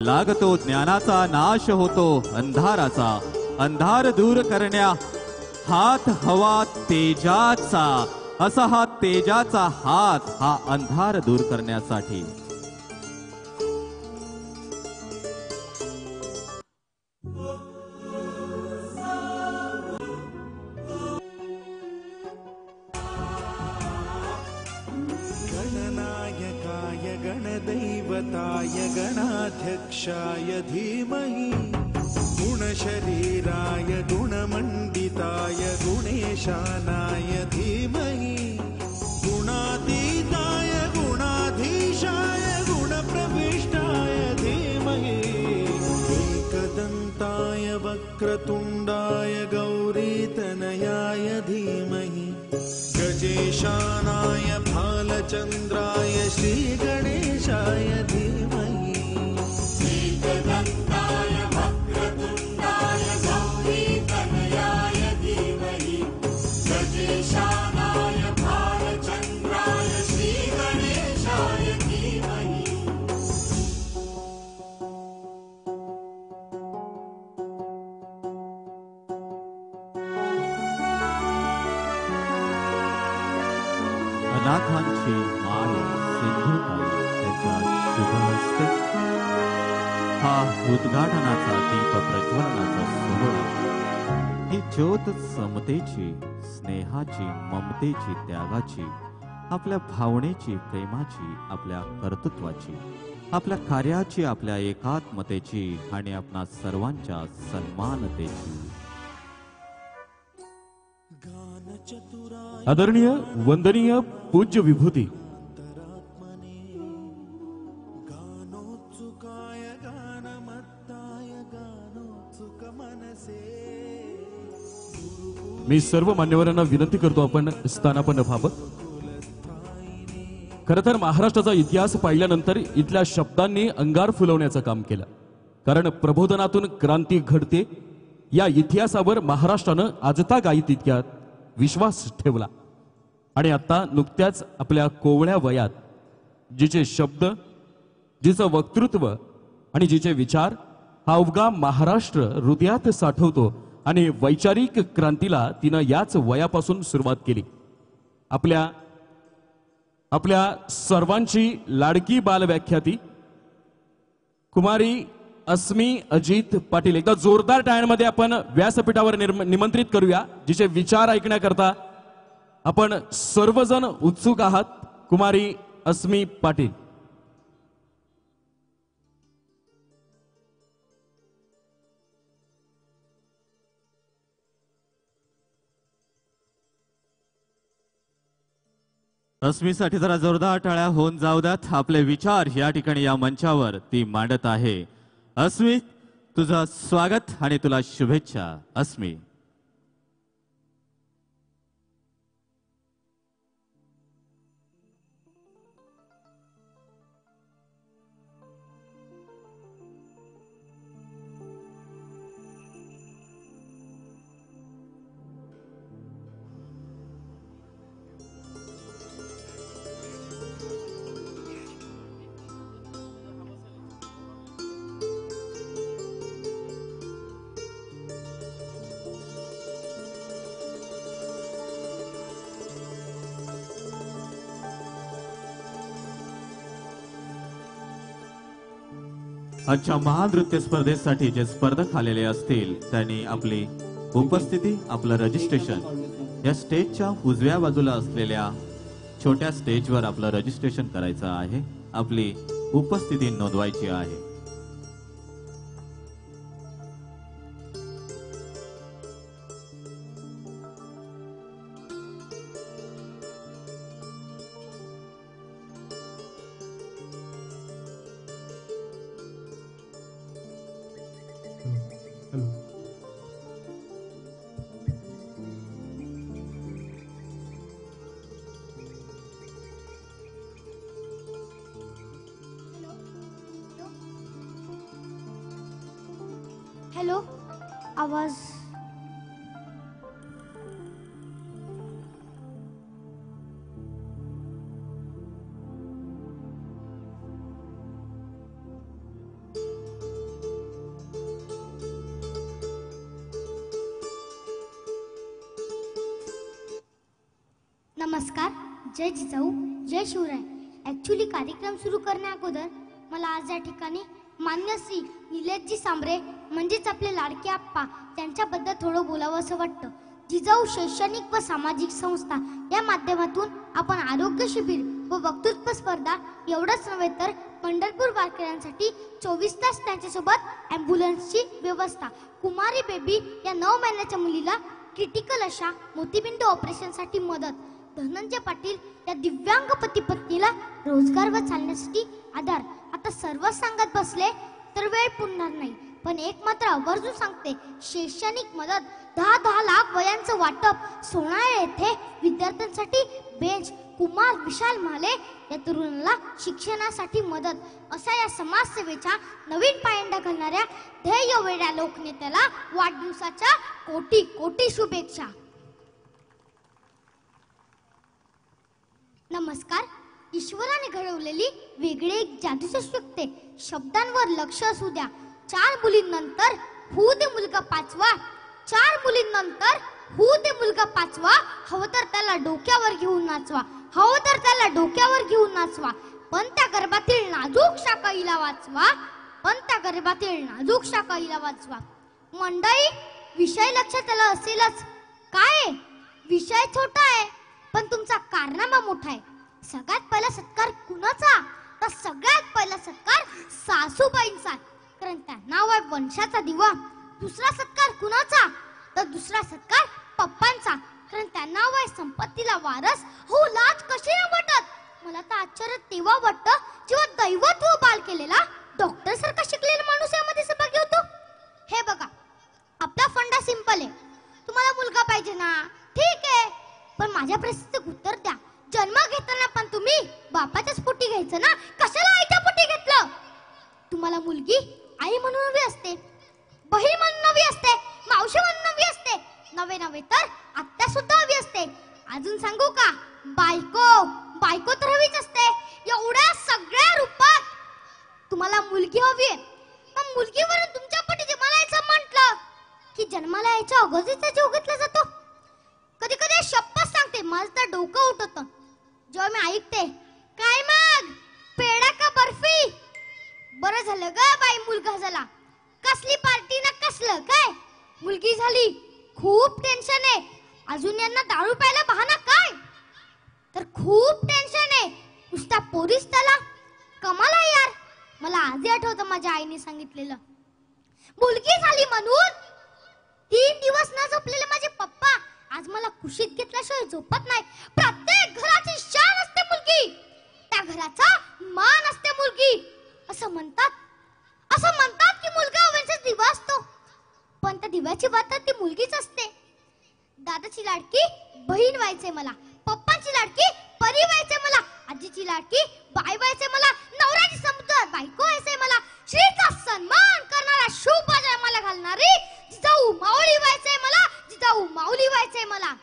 लागतो ज्ञानाचा, नाश होतो अंधाराचा, अंधार दूर करण्या हात हवा तेजाचा, असा हा तेजाचा हात हा अंधार दूर करण्यासाठी. गणनायकाय गणदैवताय गणाध्यक्षाय धीमहि गुणशरीराय गुणमण्डिताय गुणेशानाय धीमहि गुणातीताय गुणाधीशाय गुणप्रविष्टाय धीमहि एकदन्ताय वक्रतुण्डाय गौरीतनयाय धीमहि गजेशानाय भालचन्द्राय श्रीगणेशाय धीमहि एकदन्ताय वक्रतुण्डाय गौरीतनयाय धीमहि गजेशानाय भालचन्द्राय श्रीगणेशाय धीमहि. अनाथांची माय सिंधुताई त्याच्या शुभ हस्ते हा उद्घाटनाचा दीप प्रज्वलनाचा सोहळा, ही ज्योत समतेची, स्नेहाची, ममतेची, त्यागाची, आपल्या भावनेची, प्रेमाची, आपल्या कर्तृत्वाची, आपल्या कार्याची, आपल्या एकात्मतेची आणि आपणा सर्वांच्या सन्मानतेची. आदरणीय वंदनीय पूज्य विभूती मी सर्व मान्यवरांना विनंती करतो आपण स्थानापन्न व्हावं. खरं तर महाराष्ट्राचा इतिहास पाहिल्यानंतर इथल्या शब्दांनी अंगार फुलवण्याचं काम केलं. कारण प्रबोधनातून क्रांती घडते या इतिहासावर महाराष्ट्रानं आजतागायत इतक्यात विश्वास ठेवला. आणि आता नुकत्याच आपल्या कोवळ्या वयात जिचे शब्द, जिचं वक्तृत्व आणि जिचे विचार हा अवघा महाराष्ट्र हृदयात साठवतो आणि वैचारिक क्रांतीला तिनं याच वयापासून सुरुवात केली. आपल्या आपल्या सर्वांची लाडकी बालव्याख्याती कुमारी अस्मी अजित पाटील, एकदा जोरदार टाळ्यांमध्ये आपण व्यासपीठावर निमंत्रित करूया. जिचे विचार ऐकण्याकरता आपण सर्वजण उत्सुक आहात. कुमारी अस्मी पाटील. अस्मीसाठी जरा जोरदार टाळ्या होऊन जाऊ द्यात. आपले विचार या ठिकाणी या मंचावर ती मांडत आहे. अस्मी, तुझं स्वागत आणि तुला शुभेच्छा. अस्मी. आजच्या महानृत्य स्पर्धेसाठी जे स्पर्धक आलेले असतील त्यांनी आपली उपस्थिती, आपलं रजिस्ट्रेशन या स्टेजच्या उजव्या बाजूला असलेल्या छोट्या स्टेजवर आपलं रजिस्ट्रेशन करायचं आहे. आपली उपस्थिती नोंदवायची आहे. Hello, आवाज. नमस्कार. जय जिजाऊ, जय शिवराय. ॲक्च्युली कार्यक्रम सुरू करण्या अगोदर मला आज या ठिकाणी मान्य श्री निलेशजी सांबरे म्हणजेच आपले लाडके आप्पा त्यांच्याबद्दल थोडं बोलावं असं वाटतं. जिजाऊ शैक्षणिक व सामाजिक संस्था या माध्यमातून आपण आरोग्य शिबिर व वक्तृत्व स्पर्धा एवढंच नव्हे तर पंढरपूर वारकऱ्यांसाठी 24 तास त्यांच्यासोबत ॲम्ब्युलन्सची व्यवस्था, कुमारी बेबी या 9 महिन्याच्या मुलीला क्रिटिकल अशा मोतीबिंदू ऑपरेशनसाठी मदत, धनंजय पाटील या दिव्यांग पती पत्नीला रोजगार व चालण्यासाठी आधार. आता सर्व सांगत बसले तर वेळ पुरणार नाही, पण एक मात्र आवर्जून सांगते, शैक्षणिक मदत 10 लाख वयांचं वाटप, सोनाळे येथे विद्यार्थ्यांसाठी बेंच, कुमार विशाल माले या तरुणाला शिक्षणासाठी मदत अशा या समाजसेवेच्या नवीन पायंडा घालणाऱ्या ध्येय वेड्या लोकनेत्याला वाढदिवसाच्या कोटी कोटी शुभेच्छा. नमस्कार. ईश्वराने घडवलेली वेगळी एक जादूची शक्ती, शब्दांवर लक्ष असू द्या. 4 मुलींनंतर होऊ दे मुलगा 5वा, 4 मुलींनंतर होऊ दे मुलगा 5वा, हवं तर त्याला डोक्यावर घेऊन नाचवा, हवं तर त्याला डोक्यावर घेऊन नाचवा, पण त्या गर्भातील नाजूक शाकाईला वाचवा, पण त्या गर्भातील नाजूक शाकाईला वाचवा. मंडळी, विषय लक्षात त्याला असेलच. काय विषय छोटा आहे पण तुमचा कारनामा मोठा आहे. सगळ्यात पहिला सत्कार कुणाचा? तर सगळ्यात पहिला सत्कार सासूबाईंचा, कारण त्या नाव आहे वंशाचा दिवा. दुसरा सत्कार कुणाचा? तर दुसरा सत्कार पप्पांचा, कारण त्या नाव आहे संपत्तीला वारस. हो, लाज कशी न वाटत? मला तर आश्चर्य तेव्हा वाटतं जेव्हा दैवत्व बाल केलेला डॉक्टर सारखा शिकलेला माणूस यामध्ये सहभागी होतो. हे बघा, आपला फंडा सिंपल आहे. तुम्हाला मुलगा पाहिजे ना? ठीक आहे, पण माझ्या प्रश्नाचं उत्तर द्या. जन्म घेताना पण तुम्ही बापाच्याच पोटी घ्यायचं ना? कशाला आईच्या पोटी घेतलं? तुम्हाला मुलगी आई म्हणून हवी असते, बहीण म्हणून हवी असते, मावशी म्हणून हवी असते, नव्हे तर आत्या सुद्धा हवी असते. अजून सांगू का? बायको तर हवीच असते. एवढ्या सगळ्या रूपात तुम्हाला मुलगी हवी आहे. पण मुलगीवरून तुमच्या पोटी जन्माला म्हटलं की जन्माला यायच्या अगोदरचा जीव घेतला जातो. कधी कधी शपथ सांगते, माझं तर डोकं उठतं जेव्हा मी ऐकते. काय मग, पेढा का बर्फी? बरं झालं ग बाई मुलगा झाला. कसली पार्टी ना कसलं काय? मुलगी झाली, खूप टेन्शन आहे. अजून यांना दारू प्यायला बहाना काय? तर खूप टेन्शन आहे. नुसता पोरीस त्याला कमाल आहे यार. मला आजही आठवतं माझ्या आईने सांगितलेलं. मुलगी झाली म्हणून 3 दिवस न झोपलेले माझे पप्पा आज मला कुशीत घेतल्याशिवाय झोपत नाही. प्रत्येक घराची शान असते मुलगी, त्या घराचा मान असते मुलगी. असं म्हणतात की मुलगा वंशाचा दिवा असतो, पण त्या दिव्याची वात ती मुलगीच असते. दादाची लाडकी बहीण व्हायचे मला, पप्पांची लाडकी परी व्हायचे मला, आजीची लाडकी बाई व्हायचे मला, नवऱ्याची समुद्र बायको व्हायचे मला, श्रीचा सन्मान करणारा शुभ मला घालणारी जिजाऊ माऊली व्हायचे मला, जिजाऊ माऊली व्हायचे मला.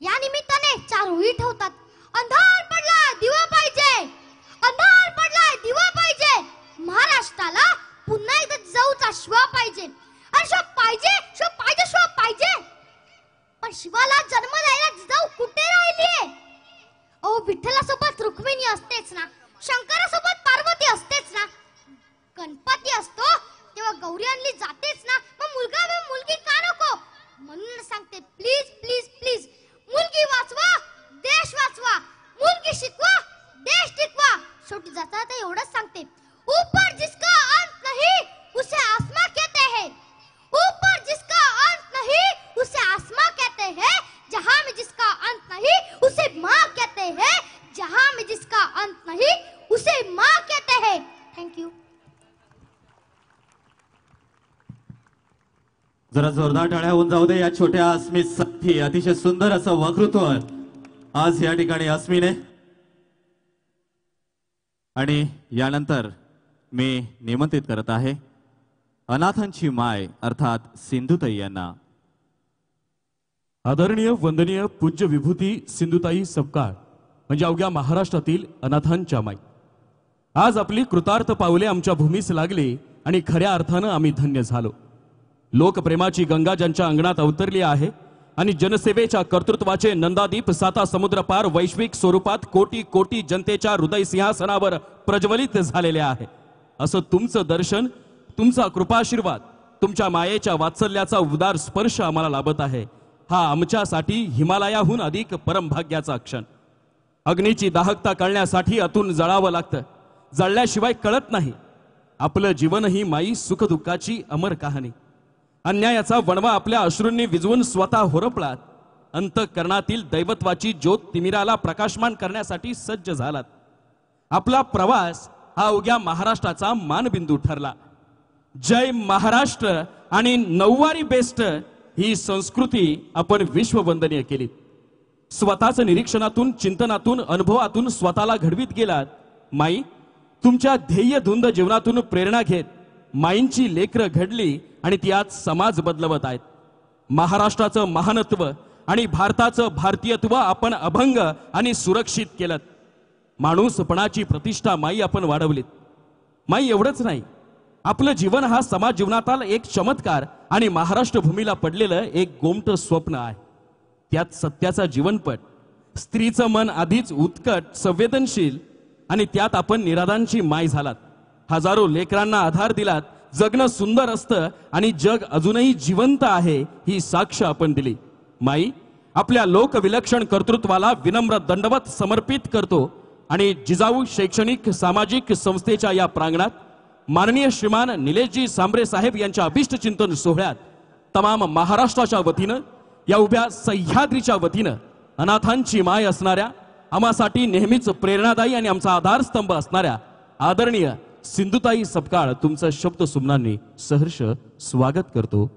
या निमित्ताने 4 ओळी ठेवतात. अंधार पडला दिवा पाहिजे, अंधार पडलाय दिवा पाहिजे. महाराष्ट्राला पुन्हा एकदा जिजाऊचा शिवा पाहिजे. आणि शिवा पाहिजे, शिवा पाहिजे, शिवा पाहिजे. पण शिवाला जन्म द्यायला जिजाऊ कुठे राहिलीये? ओ, विठ्ठलासोबत रुक्मिणी असतेच ना, शंकरासोबत पार्वती असतेच ना, गणपती असतो तेव्हा गौरी आणली जातेच ना. मग मुलगा व मुलगी का नको? म्हणून सांगते, प्लीज प्लीज प्लीज, मुलगी वाचवा, देश वाचवा. मुलगी शिकवा, देश टिकवा. शेवटी जाता जाता एवढंच सांगते, ऊपर जिसका अंत नहीं उसे आसमां कहते हैं, ऊपर जिसका अंत नहीं उसे आसमां कहते हैं, जहां में जिसका अंत नहीं उसे माँ कहते हैं, जहां में जिसका अंत नहीं उसे माँ कहते हैं. Thank you. जरा जोरदार टाळ्या होऊन जाऊ दे या छोट्या अस्मीसाठी. अतिशय सुंदर असं वक्तृत्व आज या ठिकाणी अस्मीने. आणि यानंतर मी निमंत्रित करत आहे अनाथांची माय अर्थात सिंधुताई यांना. आदरणीय वंदनीय पूज्य विभूती सिंधुताई सपकाळ म्हणजे अवघ्या महाराष्ट्रातील अनाथांच्या माई. आज आपली कृतार्थ पावले आमच्या भूमीस लागली आणि खऱ्या अर्थानं आम्ही धन्य झालो. लोकप्रेमाची गंगा ज्यांच्या अंगणात अवतरली आहे आणि जनसेवेच्या कर्तृत्वाचे नंदादीप साता समुद्रपार वैश्विक स्वरूपात कोटी कोटी जनतेच्या हृदय सिंहासनावर प्रज्वलित झालेले आहे. असं तुमचं दर्शन, तुमचा कृपाशीर्वाद, तुमच्या मायेच्या वात्सल्याचा उदार स्पर्श आम्हाला लाभत आहे. हा आमच्यासाठी हिमालयाहून अधिक परमभाग्याचा क्षण. अग्नीची दाहकता कळण्यासाठी अतून जळावं लागतं, जळल्याशिवाय कळत नाही. आपलं जीवन ही माई सुखदुःखाची अमर कहाणी. अन्यायाचा वणवा आपल्या अश्रूंनी विजवून स्वतः होरपळात. अंतःकरणातील दैवत्वाची ज्योत तिमिराला प्रकाशमान करण्यासाठी सज्ज झालात. आपला प्रवास हा अवघ्या महाराष्ट्राचा मानबिंदू ठरला. जय महाराष्ट्र आणि नऊवारी बेस्ट ही संस्कृती आपण विश्ववंदनीय केली. स्वतःच निरीक्षणातून, चिंतनातून, अनुभवातून स्वतःला घडवीत गेलात. माई, तुमच्या ध्येय धुंद जीवनातून प्रेरणा घेत माईंची लेकरं घडली आणि ती आज समाज बदलवत आहेत. महाराष्ट्राचं महानत्व आणि भारताचं भारतीयत्व आपण अभंग आणि सुरक्षित केलं. माणूसपणाची प्रतिष्ठा माई आपण वाढवलीत. माई, एवढंच नाही, आपलं जीवन हा समाज जीवनातला एक चमत्कार आणि महाराष्ट्र भूमीला पडलेलं एक गोमट स्वप्न आहे. त्यात सत्याचा जीवनपट, स्त्रीचं मन आधीच उत्कट संवेदनशील आणि त्यात आपण निराधांची माय झालात. हजारो लेकरांना आधार दिलात. जगणं सुंदर असतं आणि जग अजूनही जिवंत आहे ही साक्ष आपण दिली. माई, आपल्या लोकविलक्षण कर्तृत्वाला विनम्र दंडवत समर्पित करतो आणि जिजाऊ शैक्षणिक सामाजिक संस्थेच्या या प्रांगणात माननीय श्रीमान निलेशजी सांबरे साहेब यांच्या अभिष्ट चिंतन सोहळ्यात तमाम महाराष्ट्राच्या वतीनं, या उभ्या सह्याद्रीच्या वतीनं अनाथांची माय असणाऱ्या, आम्हासाठी नेहमीच प्रेरणादायी आणि आमचा आधारस्तंभ असणाऱ्या आदरणीय सिंधुताई सपकाळ तुमचं शब्द सुमनांनी सहर्ष स्वागत करतो.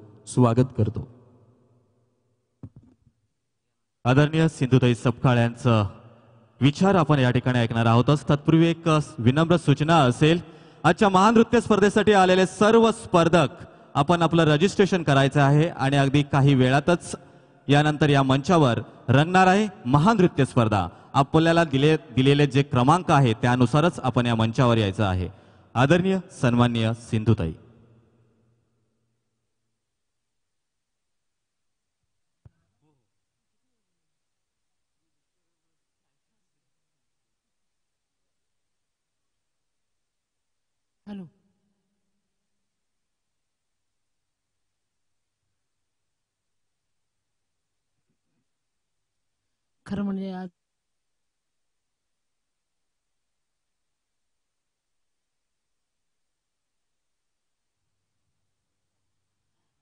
आदरणीय सिंधुताई सपकाळ यांचं विचार आपण या ठिकाणी ऐकणार आहोतच. तत्पूर्वी एक विनम्र सूचना असेल. आजच्या महानृत्य स्पर्धेसाठी आलेले सर्व स्पर्धक आपण आपलं रजिस्ट्रेशन करायचं आहे आणि अगदी काही वेळातच यानंतर या मंचावर रंगणार आहे महानृत्य स्पर्धा. आपल्याला दिलेले जे क्रमांक आहे त्यानुसारच आपण या मंचावर यायचं आहे. आदरणीय सन्माननीय सिंधुताई. हॅलो, खरं म्हणजे आज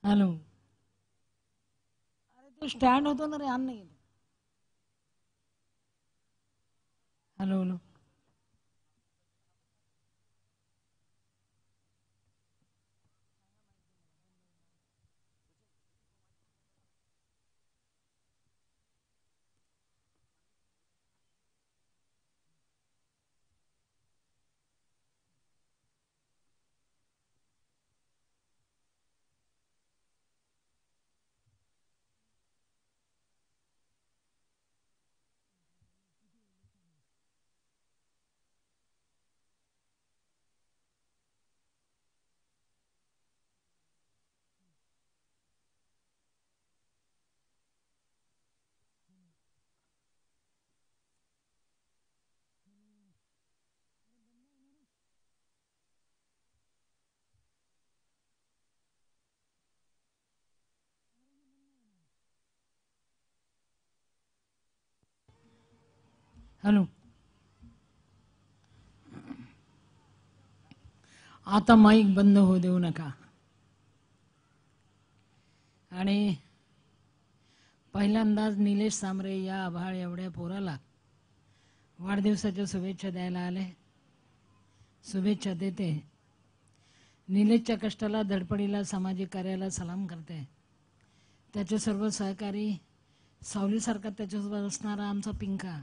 हॅलो, अरे तो स्टँड होतो ना रे, आण नाही. Hello hello, hello. आता माईक बंद होऊ देऊ नका. आणि पहिल्यांदाच निलेश सांबरे या आभाळ एवढ्या पोराला वाढदिवसाच्या शुभेच्छा द्यायला आले. शुभेच्छा देते. निलेशच्या कष्टाला, धडपडीला, सामाजिक कार्याला सलाम करते. त्याचे सर्व सहकारी, सावलीसारखा त्याच्यासोबत असणारा आमचा पिंका,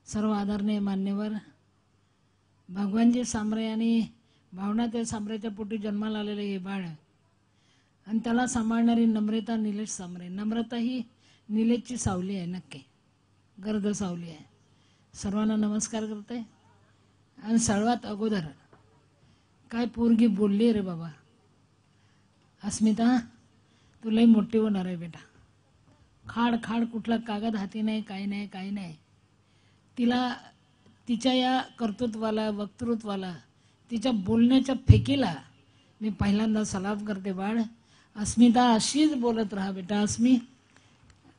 सर्व आदरणीय मान्यवर, भगवानजी सांबरे आणि भावना त्या सांबरेच्या पोटी जन्माला आलेले हे बाळ आणि त्याला सांभाळणारी नम्रता निलेश सांबरे. नम्रता ही निलेशची सावली आहे, नक्की गर्द सावली आहे. सर्वांना नमस्कार करते. आणि सर्वात अगोदर काय पोरगी बोलली रे बाबा. अस्मिता, तू लई मोठी होणार आहे बेटा. खाड खाड कुठला कागद हाती नाही, काही नाही, काही नाही. तिला तिच्या या कर्तृत्वाला, वक्तृत्वाला, तिच्या बोलण्याच्या फेकीला मी पहिल्यांदा सलाम करते. बाळ अस्मिता, अशीच बोलत राहा बेटा. अस्मी,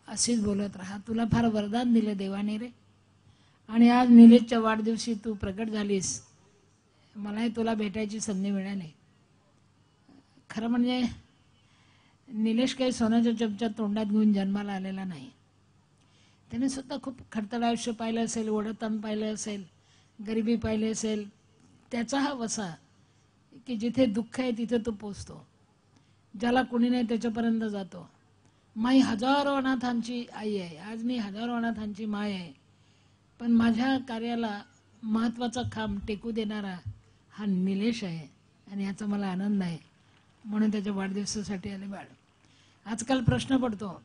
अशीच बोलत राहा. तुला फार वरदान दिलं देवाने रे. आणि आज निलेशच्या वाढदिवशी तू प्रकट झालीस. मलाही तुला भेटायची संधी मिळाली. खरं म्हणजे निलेश काही सोन्याच्या चमच्या तोंडात घेऊन जन्माला आलेला नाही. त्याने सुद्धा खूप खडतड आयुष्य पाहिलं असेल, ओढताण पाहिलं असेल, गरिबी पाहिली असेल. त्याचा हा वसा की जिथे दुःख आहे तिथे तो पोचतो, ज्याला कोणी नाही त्याच्यापर्यंत जातो. माई हजारो अनाथांची आई आहे, आज मी हजारो अनाथांची माय आहे. पण माझ्या कार्याला महत्त्वाचा खांब टेकू देणारा हा निलेश आहे आणि याचा मला आनंद आहे. म्हणून त्याच्या वाढदिवसासाठी आले बाळ. आजकाल प्रश्न पडतो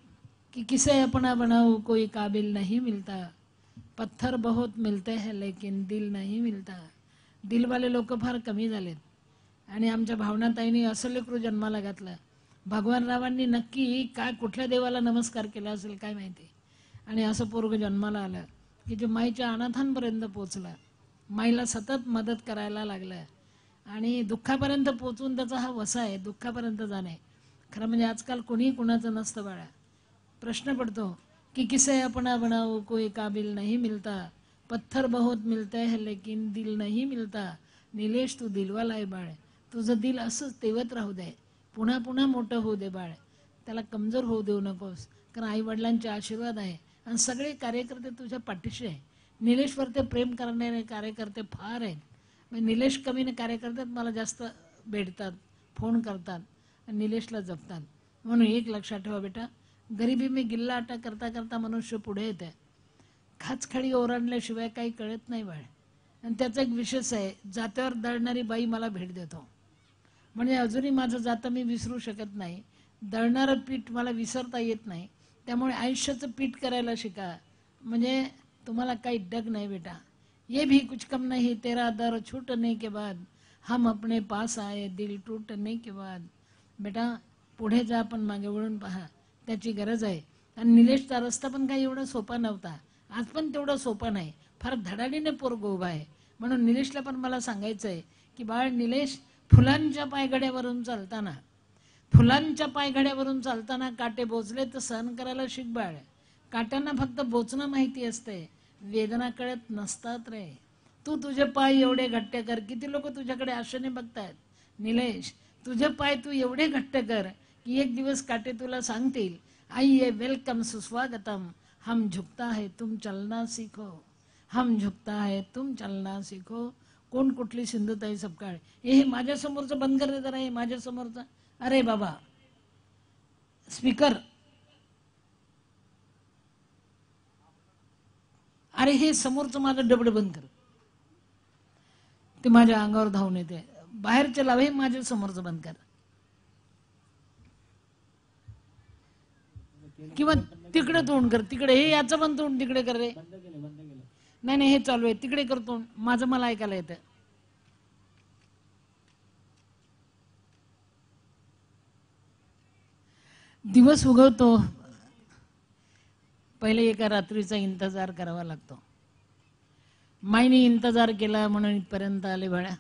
कि किसे अपना बनाओ कोई काबिल नहीं मिलता, पत्थर बहुत मिलते हैं लेकिन दिल नहीं मिलता. दिलवाले लोक फार कमी झालेत. आणि आमच्या भावनाताईंनी असं लेकरू जन्माला घातलं. भगवानरावांनी नक्की काय कुठल्या देवाला नमस्कार केला असेल काय माहिती. आणि असं पोरग जन्माला आलं की जे माईच्या अनाथांपर्यंत पोचलं, माईला सतत मदत करायला लागलं. आणि दुःखापर्यंत पोचून त्याचा हा वसा आहे, दुःखापर्यंत जाणे. खरं म्हणजे आजकाल कोणी कुणाचं नसतं बाळा. प्रश्न पडतो कि किसे अपना बनाओ कोई काबिल नहीं मिलता, पत्थर बहुत मिलते हैं लेकिन दिल नहीं मिलता. निलेश, तू दिलवाला आहे बाळ. तुझं दिल असंच तेवत राहू दे, पुन्हा पुन्हा मोठं होऊ दे बाळ. त्याला कमजोर होऊ देऊ नकोस. कारण आई वडिलांचे आशीर्वाद आहे आणि सगळे कार्यकर्ते तुझ्या पाठीशी आहे. निलेशवर ते प्रेम करणारे कार्यकर्ते फार आहेत. म्हणजे निलेश कमी कार्यकर्ते मला जास्त भेटतात, फोन करतात आणि निलेशला जपतात. म्हणून एक लक्षात ठेवा बेटा, गरिबी मी गिल्ला आटा करता करता मनुष्य पुढे येते. खाचखळी ओरडल्याशिवाय काही कळत नाही बाळ. आणि त्याचा एक विशेष आहे, जात्यावर दळणारी बाई मला भेट देतो. म्हणजे अजूनही माझं जातं मी विसरू शकत नाही. दळणारं पीठ मला विसरता येत नाही. त्यामुळे आयुष्याचं पीठ करायला शिका. म्हणजे तुम्हाला काही डग नाही बेटा. ये भी कुछ कम नहीं तेरा दर छूटने के बाद, हम अपने पास आए दिल टूटने के बाद. बेटा पुढे जा, पण मागे वळून पहा, त्याची गरज आहे. आणि निलेशचा रस्ता पण काही एवढा सोपा नव्हता, आज पण तेवढा सोपा नाही. फार धडाडीने पोरग उभा आहे. म्हणून निलेशला पण मला सांगायचं आहे की बाळ निलेश, फुलांच्या पायघड्यावरून चालताना, फुलांच्या पायघड्यावरून चालताना काटे बोचले तर सहन करायला शिक बाळ. काट्यांना फक्त बोचणं माहिती असते, वेदना कळत नसतात रे. तू तुझे पाय एवढे घट्ट कर. किती लोक तुझ्याकडे आशेने बघतायत. निलेश, तुझे पाय तू एवढे घट्ट कर की एक दिवस काटे तुला सांगतील, आइए वेलकम सुस्वागतम, हम झुकता है तुम चलना सीखो, हम झुकता है तुम चलना सीखो. कोण कुठली सिंधुताई सपकाळ. हे माझ्या समोरचं बंद कर जरा, हे माझ्या समोरचं. अरे बाबा स्पीकर, अरे हे समोरचं माझं डबड बंद कर. ते माझ्या अंगावर धावून येते. बाहेरचे लाव, हे माझ्या समोरचं बंद कर. किंवा तिकडे तोंड कर, तिकडे. हे याचं पण तोंड तिकडे कर रे. नाही नाही, हे चालू आहे, तिकडे कर तोंड. माझं मला ऐकायला येतं. दिवस उगवतो, पहिले एका रात्रीचा इंतजार करावा लागतो. माईने इंतजार केला म्हणून इथपर्यंत आले बाळा.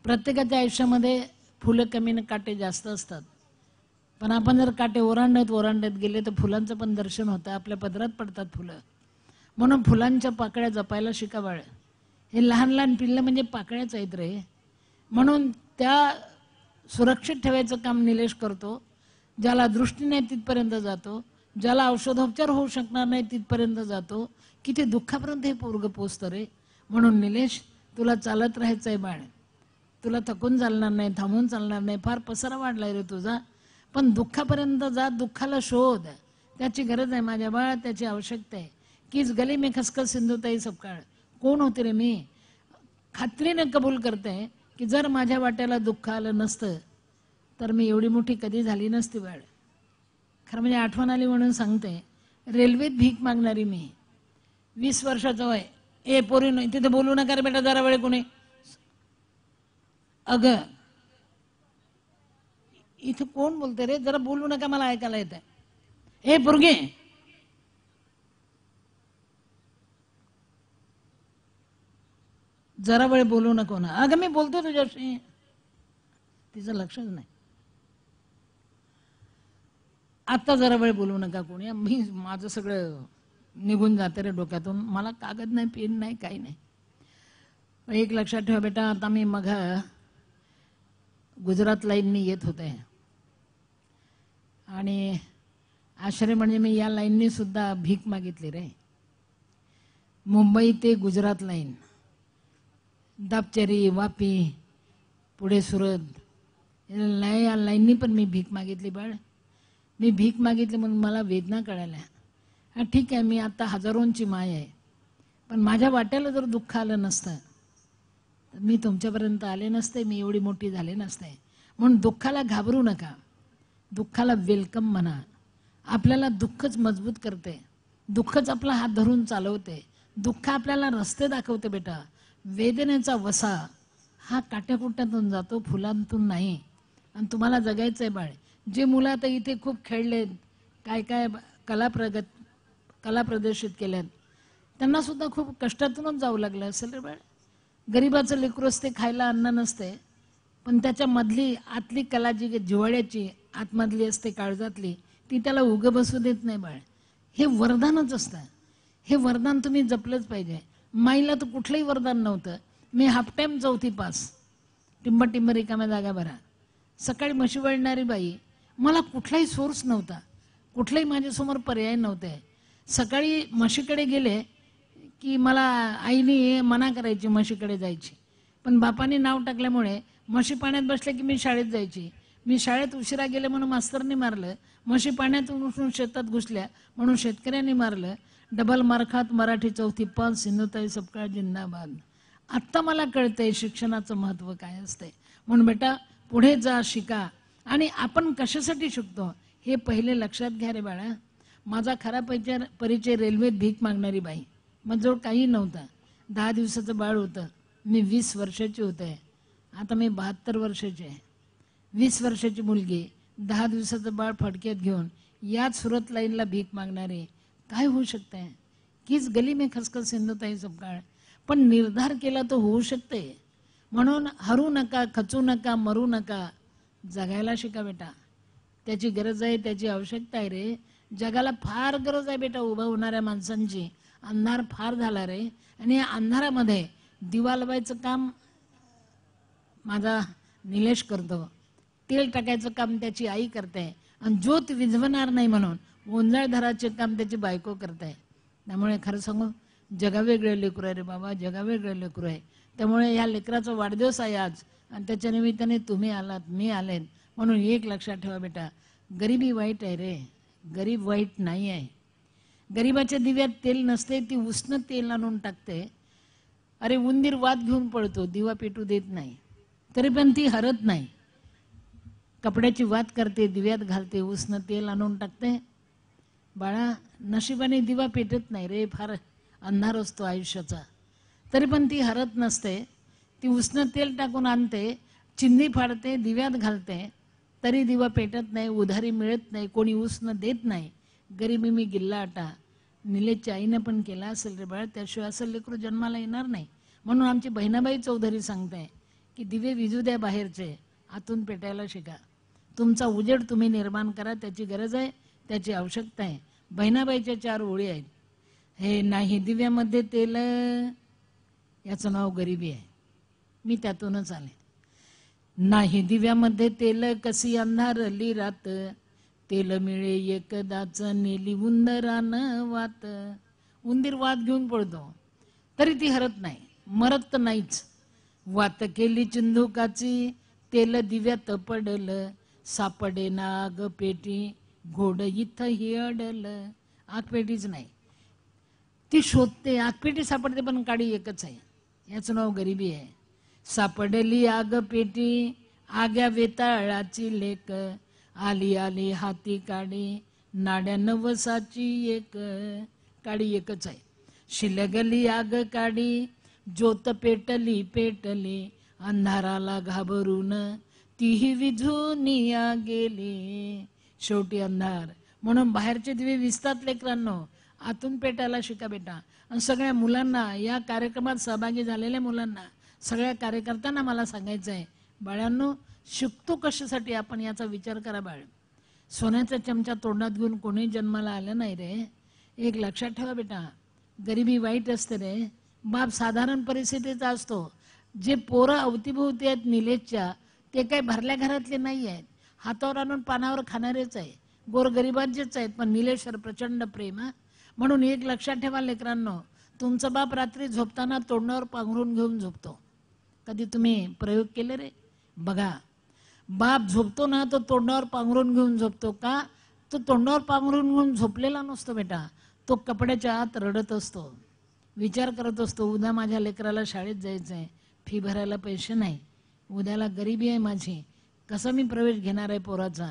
प्रत्येकाच्या आयुष्यामध्ये फुलं कमी न काटे जास्त असतात. पण आपण जर काटे ओरांडत गेले तर फुलांचं पण दर्शन होतं, आपल्या पदरात पडतात फुलं. म्हणून फुलांच्या पाकळ्या जपायला शिका बाळ. हे लहान लहान पिल्लं म्हणजे पाकळ्याच आहेत रे. म्हणून त्या सुरक्षित ठेवायचं काम निलेश करतो. ज्याला दृष्टी नाही तिथपर्यंत जातो, ज्याला औषधोपचार होऊ शकणार नाही तिथपर्यंत जातो. किती दुःखापर्यंत हे पोरग पोचतं रे. म्हणून निलेश, तुला चालत राहायचं आहे बाळ. तुला थकून चालणार नाही, थांबून चालणार नाही. फार पसारा वाढलाय रे तुझा, पण दुःखापर्यंत जा, दुःखाला शोध. त्याची गरज आहे माझ्या बाळा, त्याची आवश्यकता आहे. किस गली में खसखस सिंधुताई सपकाळ. कोण होते रे मी? खात्रीने कबूल करते की जर माझ्या वाट्याला दुःख आलं नसतं तर मी एवढी मोठी कधी झाली नसती बाळ. खरं म्हणजे आठवण आली म्हणून सांगते. रेल्वेत भीक मागणारी मी, 20 वर्षाचं वय. ए पोरी नाही तिथे बोलू नका रे बेटा, जरा वेळ कोणी. अगं इथं कोण बोलते रे, जरा बोलू नका, मला ऐकायला येत आहे. ए पोरगे, जरा वेळ बोलू नको ना. अगं मी बोलतो तुझ्याशी. तिचं लक्षच नाही. आता जरा वेळ बोलू नका कोणी. मी माझं सगळं निघून जाते रे डोक्यातून. मला कागद नाही, पेन नाही, काही नाही. एक लक्षात ठेवा बेटा, आता मी मग गुजरात लाईननी येत होते आणि आश्चर्य म्हणजे मी या लाईननी सुद्धा भीक मागितली रे. मुंबई ते गुजरात लाईन, दापचेरी, वापी, पुढे सुरत, या लाईननी पण मी भीक मागितली. बाळ, मी भीक मागितली म्हणून मला वेदना कळाल्या. हा ठीक आहे, मी आता हजारोंची माय आहे, पण माझ्या वाट्याला जर दुःख आलं नसतं तर मी तुमच्यापर्यंत आले नसते, मी एवढी मोठी झाले नसते. म्हणून दुःखाला घाबरू नका, दुःखाला वेलकम म्हणा. आपल्याला दुःखच मजबूत करते, दुःखच आपला हात धरून चालवते, दुःख आपल्याला रस्ते दाखवते. बेटा, वेदनेचा वसा हा काट्याकुट्यातून जातो, फुलांतून नाही. आणि तुम्हाला जगायचं आहे बाळ. जे मुलं आता इथे खूप खेळलेत, काय काय कला प्रदर्शित केल्यात, त्यांना सुद्धा खूप कष्टातूनच जावं लागलं असेल रे बाळ. गरिबाचं लेकरू असते, खायला अन्न नसते, पण त्याच्या मधली आतली कला जी जिव्हाळ्याची आतमधली असते, काळजातली, ती त्याला उगं बसू देत नाही बाळ. हे वरदानच असतं. हे वरदान तुम्ही जपलंच पाहिजे. माईला तर कुठलंही वरदान नव्हतं. मी हाफ टाइम 4थी पास, टिंब रिकाम्या जागा भरा. सकाळी म्हशी वळणारी बाई. मला कुठलाही सोर्स नव्हता, कुठलाही माझ्यासमोर पर्याय नव्हते. सकाळी म्हशीकडे गेले की मला आईने मना करायची म्हशीकडे जायची, पण बापाने नाव टाकल्यामुळे म्हशी पाण्यात बसल्या की मी शाळेत जायची. मी शाळेत उशिरा गेले म्हणून मास्तरने मारलं, म्हशी पाण्यातून उठून शेतात घुसल्या म्हणून शेतकऱ्यांनी मारलं. डबल मार्कात मराठी 4थी पास, सिंधुताई सपकाळ जिंदाबाद. आत्ता मला कळतंय शिक्षणाचं महत्त्व काय असते. म्हणून बेटा, पुढे जा, शिका. आणि आपण कशासाठी शिकतो हे पहिले लक्षात घ्या रे बाळा. माझा खरा परिचय रेल्वेत भीक मागणारी बाई. माझ्याजवळ काही नव्हतं. 10 दिवसाचं बाळ होतं. मी 20 वर्षाची होते. आता मी 72 वर्षाची आहे. 20 वर्षाची मुलगी, 10 दिवसाचं बाळ फडक्यात घेऊन याच सुरत लाईनला भीक मागणारे. काय होऊ शकते? कीच गली में खसखस सिंधुताई सपकाळ. पण निर्धार केला तर होऊ शकते. म्हणून हरू नका, खचू नका, मरू नका. जगायला शिका बेटा. त्याची गरज आहे, त्याची आवश्यकता आहे रे. जगाला फार गरज आहे बेटा उभा होणाऱ्या माणसांची. अंधार फार झाला रे, आणि या अंधारामध्ये दिवा लावायचं काम माझा निलेश करतो, तेल टाकायचं काम त्याची आई करते, आणि ज्योत विझवणार नाही म्हणून गोंधळ धराचे काम त्याची बायको करते. त्यामुळे खरं सांगू, जगावेगळे लेकरू आहे रे बाबा, जगावेगळे लेकरू आहे. त्यामुळे या लेकराचा वाढदिवस आहे आज, आणि त्याच्या निमित्ताने तुम्ही आलात, मी आलेत. म्हणून एक लक्षात ठेवा बेटा, गरिबी वाईट आहे रे, गरीब वाईट नाही आहे. गरिबाच्या दिव्यात तेल नसते, ती उष्ण तेल आणून टाकते. अरे उंदीर वाद घेऊन पळतो, दिवा पेटू देत नाही, तरी पण ती हरत नाही. कपड्याची वाद करते, दिव्यात घालते, उष्ण तेल आणून टाकते. बाळा, नशिबाने दिवा पेटत नाही रे, फार अंधार असतो आयुष्याचा, तरी पण ती हरत नसते. ती उष्ण तेल टाकून आणते, चिंधी फाडते, दिव्यात घालते, तरी दिवा पेटत नाही, उधारी मिळत नाही, कोणी उष्ण देत नाही. गरिबी मी गिल्ला आटा. निलेशच्या आईनं पण केला असेल रे बाळ, त्याशिवाय असं लेकरू जन्माला येणार नाही. म्हणून आमची बहिणाबाई चौधरी सांगते की दिवे विजू द्या बाहेरचे, आतून पेटायला शिका. तुमचा उजेड तुम्ही निर्माण करा, त्याची गरज आहे, त्याची आवश्यकता आहे. बहिणाबाईच्या 4 ओळी आहेत. हे नाही दिव्यामध्ये तेल, याचं नाव गरिबी आहे. मी त्यातूनच आले. नाही दिव्यामध्ये तेल, कशी अंधारली रात, तेल मिळे एकदाच, नेली उंदरान वात. उंदीर वात घेऊन पळतो, तरी ती हरत नाही, मरत तर नाहीच. वात केली चिंधुकाची, तेल दिव्यात पडल, सापडे ना आग पेटी, घोड इथंही अडल. आगपेटीच नाही, ती शोधते. आगपेटी सापडते पण काडी एकच आहे, याचं नाव गरिबी आहे. सापडली आग पेटी, आग्या वेताळाची लेक, आली आली हाती काडी, नाड्या नवसाची एक. काडी एकच आहे. शिलगली आग काडी, ज्योत पेटली पेटली, अंधाराला घाबरून तीही विझून या गेली. शेवटी अंधार म्हणून बाहेरचे दिवे विसतात लेकरांनो, आतून पेटायला शिका बेटा. आणि सगळ्या मुलांना, या कार्यक्रमात सहभागी झालेल्या मुलांना, सगळ्या कार्यकर्त्यांना मला सांगायचं आहे, बाळांनो शिकतो कशासाठी आपण याचा विचार करा बाळ. सोन्याचा चमचा तोंडात घेऊन कोणी जन्माला आलं नाही रे. एक लक्षात ठेवा बेटा, गरिबी वाईट असते रे. बाप साधारण परिस्थितीचा असतो. जे पोरं अवतीभोवती आहेत निलेशच्या, ते काही भरल्या घरातले नाही आहेत, हातावर आणून पानावर खाणारेच आहे, गोरगरिबांचेच आहेत. पण निलेशवर प्रचंड प्रेम. म्हणून एक लक्षात ठेवा लेकरांनो, तुमचा बाप रात्री झोपताना तोंडावर पांघरून घेऊन झोपतो. कधी तुम्ही प्रयोग केले रे? बघा, बाप झोपतो ना, तो तोंडावर पांघरून घेऊन झोपतो का? तो तोंडावर पांघरून घेऊन झोपलेला नसतो बेटा, तो कपड्याच्या आत रडत असतो, विचार करत असतो, उद्या माझ्या लेकराला शाळेत जायचं आहे, फी भरायला पैसे नाही, उद्याला गरिबी आहे माझी, कसा मी प्रवेश घेणार आहे पोराचा.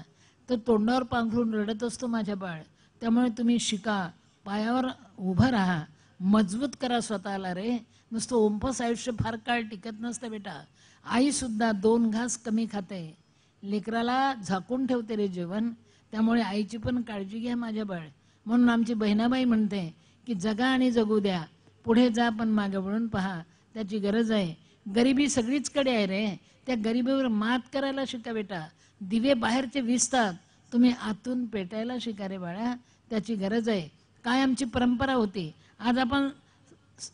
तो तोंडावर पांघरून रडत असतो माझ्या बाळ. त्यामुळे तुम्ही शिका, पायावर उभं राहा, मजबूत करा स्वतःला रे. नुसतं ओंपस आयुष्य फार काळ टिकत नसतं बेटा. आई सुद्धा 2 घास कमी खाते, लेकराला झाकून ठेवते रे जेवण. त्यामुळे आईची पण काळजी घ्या माझ्या बाळ. म्हणून आमची बहिणाबाई म्हणते की जगा आणि जगू द्या, पुढे जा पण मागे वळून पहा, त्याची गरज आहे. गरिबी सगळीचकडे आहे रे, त्या गरिबीवर मात करायला शिका बेटा. दिवे बाहेरचे विसतात, तुम्ही आतून पेटायला शिका रे बाळा, त्याची गरज आहे. काय आमची परंपरा होती, आज आपण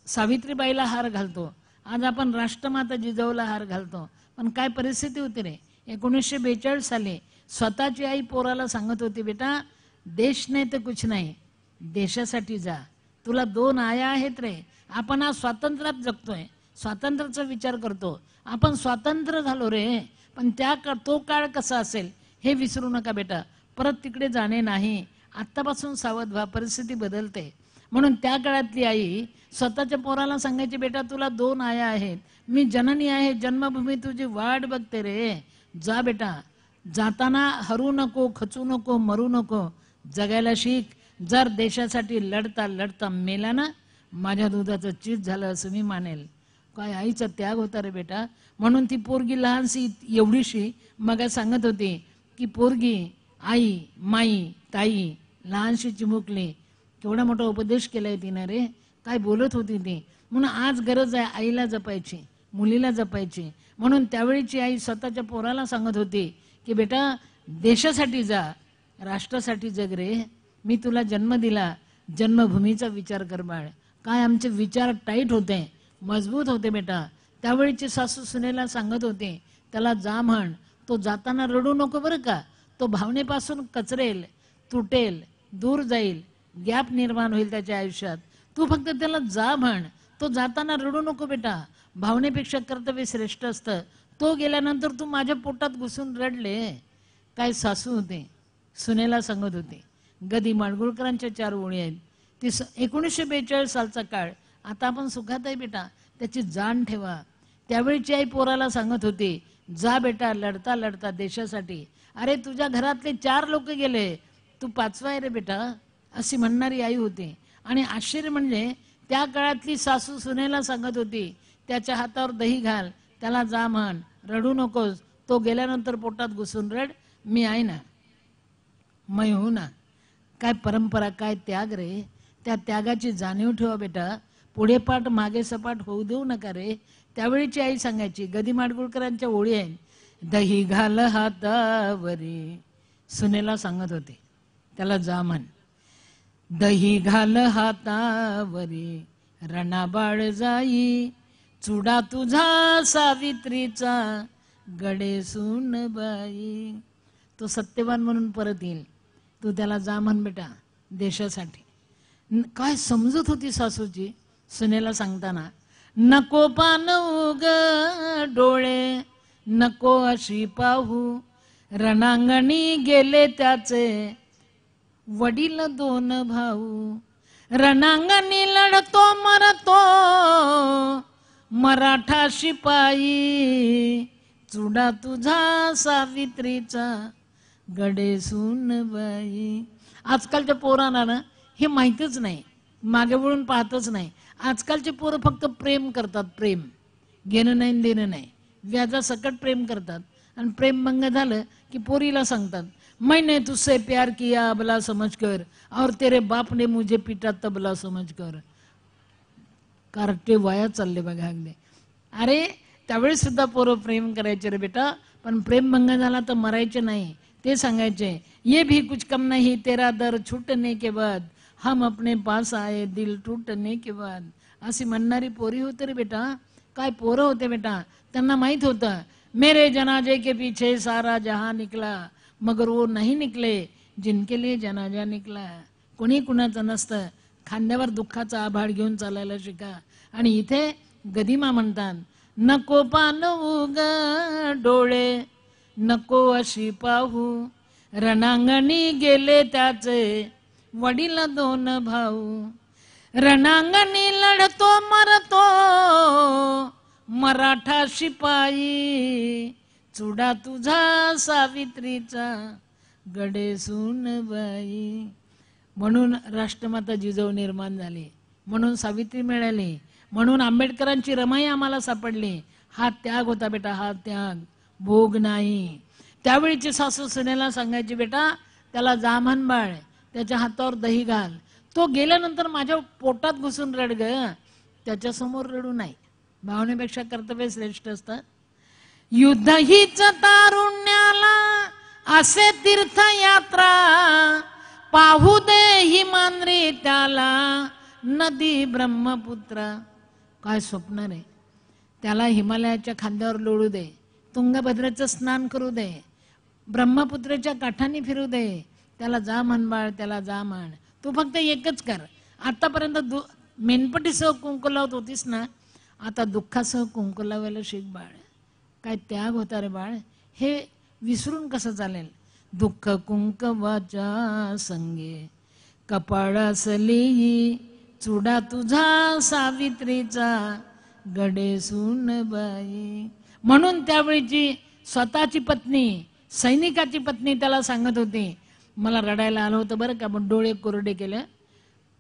सावित्रीबाईला हार घालतो, आज आपण राष्ट्रमाता जिजाऊला हार घालतो. पण काय परिस्थिती होती रे 1942 साली, स्वतःची आई पोराला सांगत होती, बेटा देश नाही तर कुछ नाही, देशासाठी जा, तुला 2 आया आहेत रे. आपण आज स्वातंत्र्यात जगतोय, स्वातंत्र्याचा विचार करतो, आपण स्वातंत्र्य झालो रे. पण तो काळ कसा असेल हे विसरू नका बेटा, परत तिकडे जाणे नाही. आत्तापासून सावध व्हा, परिस्थिती बदलते. म्हणून त्या काळातली आई स्वतःच्या पोराला सांगायची, बेटा तुला 2 आया आहेत, मी जननी आहे, जन्मभूमी तुझी वाट बघते रे, जा बेटा. जाताना हरू नको, खचू नको, मरू नको, जगायला शिक. जर देशासाठी लढता लढता मेला ना, माझ्या दुधाचं चीज झालं असं मी मानेल. काय आईचा त्याग होता रे बेटा. म्हणून ती पोरगी लहानशी एवढीशी मग सांगत होती की पोरगी आई माई ताई लहानशी चिमुकली, केवढा मोठा उपदेश केलाय तिने रे. काय बोलत होती ती. म्हणून आज गरज आहे आईला जपायची, मुलीला जपायची. म्हणून त्यावेळीची आई स्वतःच्या पोराला सांगत होती की बेटा देशासाठी जा, राष्ट्रासाठी जग रे. मी तुला जन्म दिला, जन्मभूमीचा विचार कर बाळ. काय आमचे विचार टाईट होते, मजबूत होते बेटा. त्यावेळीची सासू सुनेला सांगत होते, त्याला जा म्हण, तो जाताना रडू नको बरं का, तो भावनेपासून कचरेल, तुटेल, दूर जाईल, गॅप निर्माण होईल त्याच्या आयुष्यात. तू फक्त त्याला जा म्हण, तो जाताना रडू नको बेटा. भावनेपेक्षा कर्तव्य श्रेष्ठ असतं. तो गेल्यानंतर तू माझ्या पोटात घुसून रडले. काय सासू होते, सुनेला सांगत होते. गदी माडगुळकरांच्या 4 ओळी आहेत. ती 1942 सालचा काळ, आता आपण सुखात आहे बेटा, त्याची जाण ठेवा. त्यावेळीची आई पोराला सांगत होती, जा बेटा लढता लढता देशासाठी. अरे तुझ्या घरातले 4 लोक गेले, तू 5वा आहे रे बेटा, अशी म्हणणारी आई होती. आणि आश्चर्य म्हणजे त्या काळातली सासू सुनेला सांगत होती, त्याच्या हातावर दही घाल, त्याला जा म्हण, रडू नकोस, तो गेल्यानंतर पोटात घुसून रड, मी आहे ना, मै हो ना. काय परंपरा, काय त्याग रे. त्या त्यागाची जाणीव ठेवा बेटा. पुढे पाठ मागे सपाट होऊ देऊ नका रे. त्यावेळीची आई सांगायची, गदी माडगुळकरांच्या ओळी आहेत, दही घाल हातावरी, सुनेला सांगत होते त्याला जा म्हण. दही घाल हातावरी रणाबाळ जाई, चुडा तुझा सावित्रीचा गडे सून बाई. तो सत्यवान म्हणून परत येईल, तू त्याला जा म्हण बेटा देशासाठी. काय समजत होती सासूची सुनेला सांगताना. नको पानू ग डोळे, नको अशी पाहू, रणांगणी गेले त्याचे वडील 2 भाऊ. रणांगणी लढतो मरतो मराठा शिपाई, चुडा तुझा सावित्रीचा गडे सून बाई. आजकालच्या पोरांना ना हे माहितीच नाही, मागे वळून पाहतच नाही. आजकालचे पोरं फक्त प्रेम करतात, प्रेम घेणं नाही देणं नाही, व्याजासकट प्रेम करतात. आणि प्रेम भंग झालं की पोरीला सांगतात मैंने तुझसे प्यार किया अबला समझकर और तेरे बाप ने मुझे पीटा तबला समझकर. कार्टे वाया चालले बघा अगदी. अरे त्यावेळी सुद्धा पोरं प्रेम करायचे रे बेटा, पण प्रेम भंग झाला तर मरायचे नाही. ते सांगायचे ये भी कुछ कम नहीं तेरा दर छूटने के बाद हम अपने पास आए दिल टूटने के बाद. अशी म्हणणारी पोरी होते रे बेटा. काय पोरं होते बेटा. त्यांना माहित होतं मेरे जनाजे के पीछे सारा जहां निकला मगर वो नहीं निकले जिनके लिए जनाजा निकला. कोणी कुणाचं नसतं. खांद्यावर दुःखाचा आभाळ घेऊन चालायला शिका. आणि इथे गदिमा म्हणतात नको पालवू ग डोळे नको अशी पाहू रणांगणी गेले त्याचे वडील 2 भाऊ. रणांगणी लढतो मरतो मराठा शिपाई चुडा तुझा सावित्रीचा गडे सूनबाई. म्हणून राष्ट्रमाता जिजाऊ निर्माण झाली, म्हणून सावित्री मिळाली, म्हणून आंबेडकरांची रमाई आम्हाला सापडली. हा त्याग होता बेटा, हा त्याग, भोग नाही. त्यावेळीची सासू सुनेला सांगायची बेटा त्याला जामन बाळ, त्याच्या हातावर दही घाल, तो गेल्यानंतर माझ्या पोटात घुसून रड ग, त्याच्यासमोर रडू नाही. भावनेपेक्षा कर्तव्य श्रेष्ठ असतं. युद्ध हीच तारुण्याला असे तीर्थयात्रा पाहू दे हिमांद्री त्याला नदी ब्रह्मपुत्रा. काय स्वप्न रे. त्याला हिमालयाच्या खांद्यावर लोळू दे, तुंगभद्रेचं स्नान करू दे, ब्रह्मपुत्रेच्या काठांनी फिरू दे, त्याला जा म्हण बाळ, त्याला जा म्हण. तू फक्त एकच कर. आतापर्यंत मेनपटीसह कुंकू लावत होतीस ना, आता दुःखासह कुंकू लावायला शिक बाळ. काय त्याग होता रे बाळ. हे विसरून कसं चालेल. दुःख कुंकवाच्या संगे कपाळासली चुडा तुझा सावित्रीचा गडे सूनबाई. म्हणून त्यावेळीची स्वतःची पत्नी, सैनिकाची पत्नी त्याला सांगत होती मला रडायला आलं होतं बरं का, पण डोळे कोरडे केले.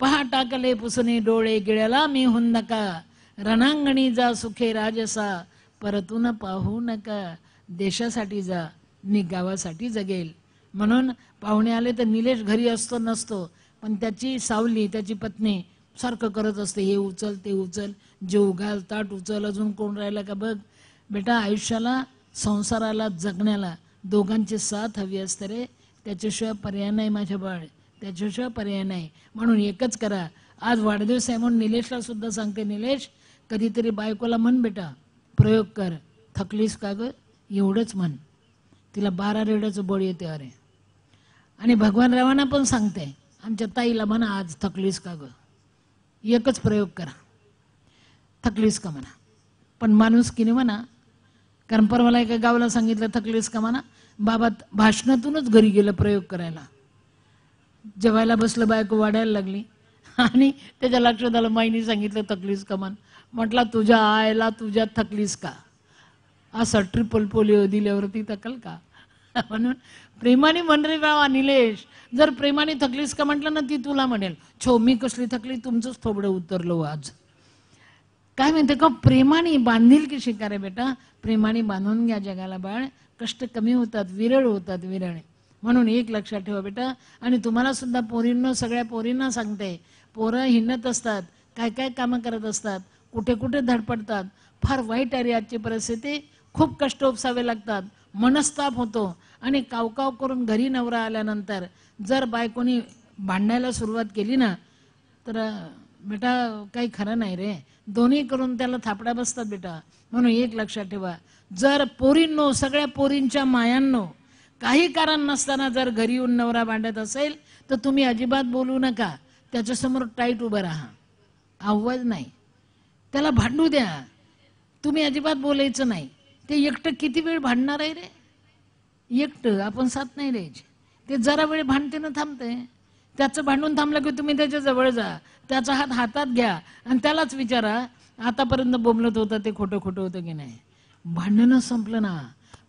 पहा टाकले पुसणे डोळे गिळ्याला मी होऊन नका, रणांगणी जा सुखे राजसा परतून पाहू नका. देशासाठी जा, मी गावासाठी जगेल. म्हणून पाहुणे आले तर निलेश घरी असतो नसतो, पण त्याची सावली, त्याची पत्नी सारखं करत असते, हे उचल ते उचल, जेव घाल, ताट उचल, अजून कोण राहिलं का बघ. बेटा आयुष्याला, संसाराला, जगण्याला दोघांची साथ हवी असते रे. त्याच्याशिवाय पर्याय नाही माझ्या बाळ, त्याच्याशिवाय पर्याय नाही. म्हणून एकच करा. आज वाढदिवस आहे म्हणून निलेशला सुद्धा सांगते, निलेश कधीतरी बायकोला म्हण बेटा, प्रयोग कर, थकलीस का ग, एवढंच म्हण. तिला 12 रेड्याचं बळ येते अरे. आणि भगवान रावांना पण सांगते आमच्या ताईला म्हणा आज थकलीस का ग, एकच प्रयोग करा, थकलीस का म्हणा. पण माणुसकीने म्हणा. कारण परवाला एका गावाला सांगितलं थकलीस का म्हणा, बाबा भाषणातूनच घरी गेलं प्रयोग करायला. जेवायला बसलं, बायको वाढायला लागली आणि त्याच्या लक्षात आलं माईने सांगितलं थकलीस का म्हण. म्हटला तुझ्या आईला तुझ्या थकलीस का, असा ट्रिपल पोलिओ दिल्यावरती थकल का. म्हणून प्रेमाने म्हण रे बाबा निलेश. जर प्रेमाने थकलीस का म्हटलं ना, ती तुला म्हणेल छो मी कसली थकली, तुमचंच थोबडं उतरलो आज. काय म्हणते का, प्रेमाने बांधील की शिकारे बेटा. प्रेमाने बांधून घ्या जगाला बाळ. कष्ट कमी होतात, विरळ होतात, विरळ. म्हणून एक लक्षात ठेवा बेटा. आणि तुम्हाला सुद्धा पोरींना, सगळ्या पोरींना सांगते, पोरं हिंडत असतात, काय काय कामं करत असतात, कुठे कुठे धडपडतात. फार वाईट आहे आजची परिस्थिती. खूप कष्ट उपसावे लागतात, मनस्ताप होतो. आणि कावकाव करून घरी नवरा आल्यानंतर जर बायकोनी भांडायला सुरुवात केली ना, तर बेटा काही खरं नाही रे. दोन्ही करून त्याला थापड्या बसतात बेटा. म्हणून एक लक्षात ठेवा, जर पोरींनो, सगळ्या पोरींच्या मायांनो, काही कारण नसताना जर घरी येऊन नवरा भांडत असेल तर तुम्ही अजिबात बोलू नका. त्याच्यासमोर टाईट उभं राहा, आवाज नाही, त्याला भांडू द्या. तुम्ही अजिबात बोलायचं नाही. ते एकटं किती वेळ भांडणार आहे रे. एकटं आपण साथ नाही द्यायची. ते जरा वेळ भांडते ना, थांबते. त्याचं भांडून थांबलं की तुम्ही त्याच्या जवळ जा, त्याचा हात हातात घ्या आणि त्यालाच विचारा आतापर्यंत बोंबलत होतं ते खोटं खोटं होतं की नाही. भांडणं संपलं ना,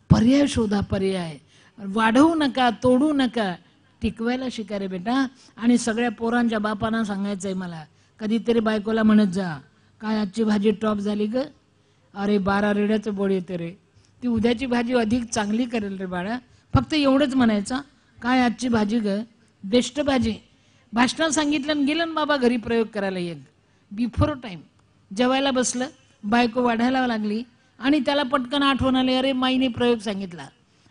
पर्याय शोधा, पर्याय. वाढवू नका, तोडू नका, टिकवायला शिका रे बेटा. आणि सगळ्या पोरांच्या बापांना सांगायचंय मला, कधीतरी बायकोला म्हणत जा, काय आजची भाजी टॉप झाली ग, अरे 12 रेड्याचं बोळ येते रे, ती उद्याची भाजी अधिक चांगली करेल रे बाळा. फक्त एवढंच म्हणायचं, काय आजची भाजी ग, बेस्ट भाजी. भाषणात सांगितलं आणि गेलं ना बाबा घरी प्रयोग करायला. एक बिफोर टाइम जेवायला बसलं, बायको वाढायला लागली आणि त्याला पटकन आठवण आली, अरे माईने प्रयोग सांगितला.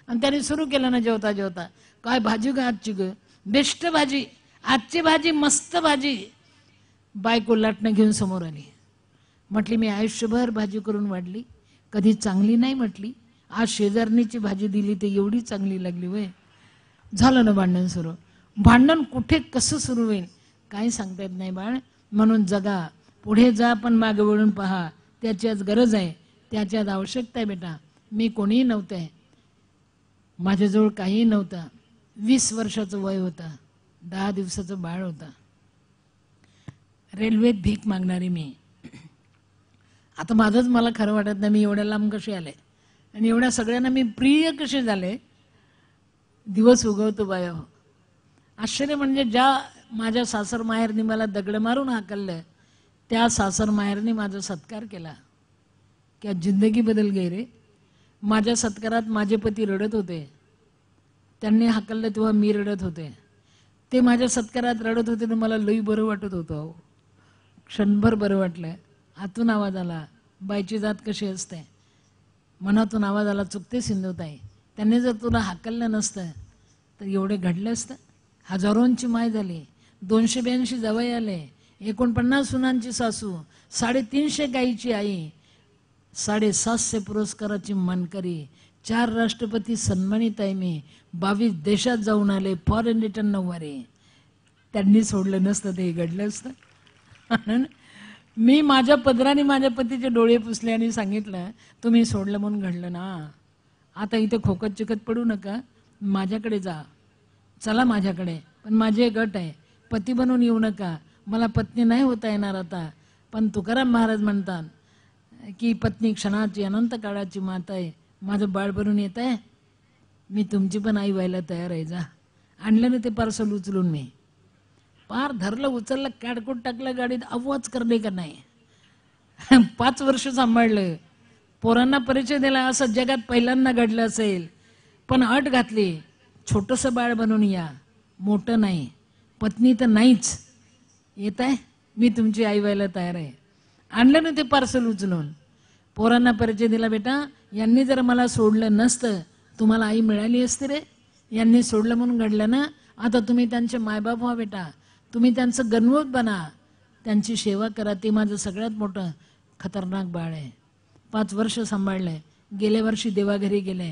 आणि त्याने सुरू केलं ना जेवता जेवता, काय भाजी ग आजची ग, बेस्ट भाजी, आजची भाजी मस्त भाजी. बायको लाटणं घेऊन समोर आली. म्हटली मी आयुष्यभर भाजी करून वाढली, कधी चांगली नाही म्हटली, आज शेजारणीची भाजी दिली ते एवढी चांगली लागली वय. झालं ना भांडण सुरू. भांडण कुठे कसं सुरू होईल काही सांगता येत नाही बाळ. म्हणून जगा, पुढे जा, पण मागे वळून पहा. त्याची गरज आहे, त्याची आज आवश्यकता आहे बेटा. मी कोणीही नव्हते, माझ्याजवळ काहीही नव्हतं. 20 वर्षाचं वय होतं, 10 दिवसाचं बाळ होतं. रेल्वेत भीक मागणारी मी. आता माझंच मला खरं वाटत नाही, मी एवढ्या लांब कसे आले आणि एवढ्या सगळ्यांना मी प्रिय कसे झाले. दिवस उगवतो बाया हो. आश्चर्य म्हणजे ज्या माझ्या सासर माहेरनी मला दगड मारून हाकललं, त्या सासर माहेरनी माझा सत्कार केला. क्या जिंदगी बदल गई रे. माझ्या सत्कारात माझे पती रडत होते. त्यांनी हाकललं तेव्हा मी रडत होते. ते माझ्या सत्कारात रडत होते तर मला लई बरं वाटत होतं. क्षणभर बरं वाटलं. आतून आवाज आला, बाईची जात कशी असते. मनातून आवाज आला, चुकते सिंधुताई, त्यांनी जर तुला हाकललं नसतं तर एवढे घडलं असतं. हजारोंची माय झाली, 282 जावई आले, 49 सुनांची सासू, 350 गाईची आई, 750 पुरस्काराची मानकरी, 4 राष्ट्रपती सन्मानित आहे मी, 22 देशात जाऊन आले, फॉरेन रिटर्न 9 त्यांनी सोडलं नसतं ते घडलं असतं. मी माझ्या पदराने माझ्या पतीचे डोळे पुसले आणि सांगितलं, तुम्ही सोडलं म्हणून घडलं ना. आता इथे खोकत चिकत पडू नका, माझ्याकडे जा, चला माझ्याकडे. पण माझे गट आहे, पती बनून येऊ नका. मला पत्नी नाही होता येणार आता, पण तुकाराम महाराज म्हणतात की पत्नी क्षणाची अनंत काळाची माता आहे. माझं बाळ बनून येत आहे, मी तुमची पण आई व्हायला तयार आहे, जा. आणलं ना ते पार्सल उचलून मी. पार धरलं, उचललं, कॅडकोट टाकलं गाडीत, आवाज करणे का नाही. 5 वर्ष सांभाळलं, पोरांना परिचय दिला. असं जगात पहिल्यांदा घडलं असेल. पण अट घातली, छोटंसं बाळ बनून या, मोठं नाही. पत्नी तर नाहीच, येत आहे, मी तुमची आई व्हायला तयार आहे. आणलं ना ते पार्सल उचलून, पोरांना परिचय दिला. बेटा, यांनी जर मला सोडलं नसतं तुम्हाला आई मिळाली असते रे. यांनी सोडलं म्हणून घडलं ना. आता तुम्ही त्यांचे मायबाप व्हा बेटा, तुम्ही त्यांचं गणवत बना, त्यांची सेवा करा. ते माझं सगळ्यात मोठं खतरनाक बाळ आहे. 5 वर्ष सांभाळलंय. गेल्या वर्षी देवाघरी गेले.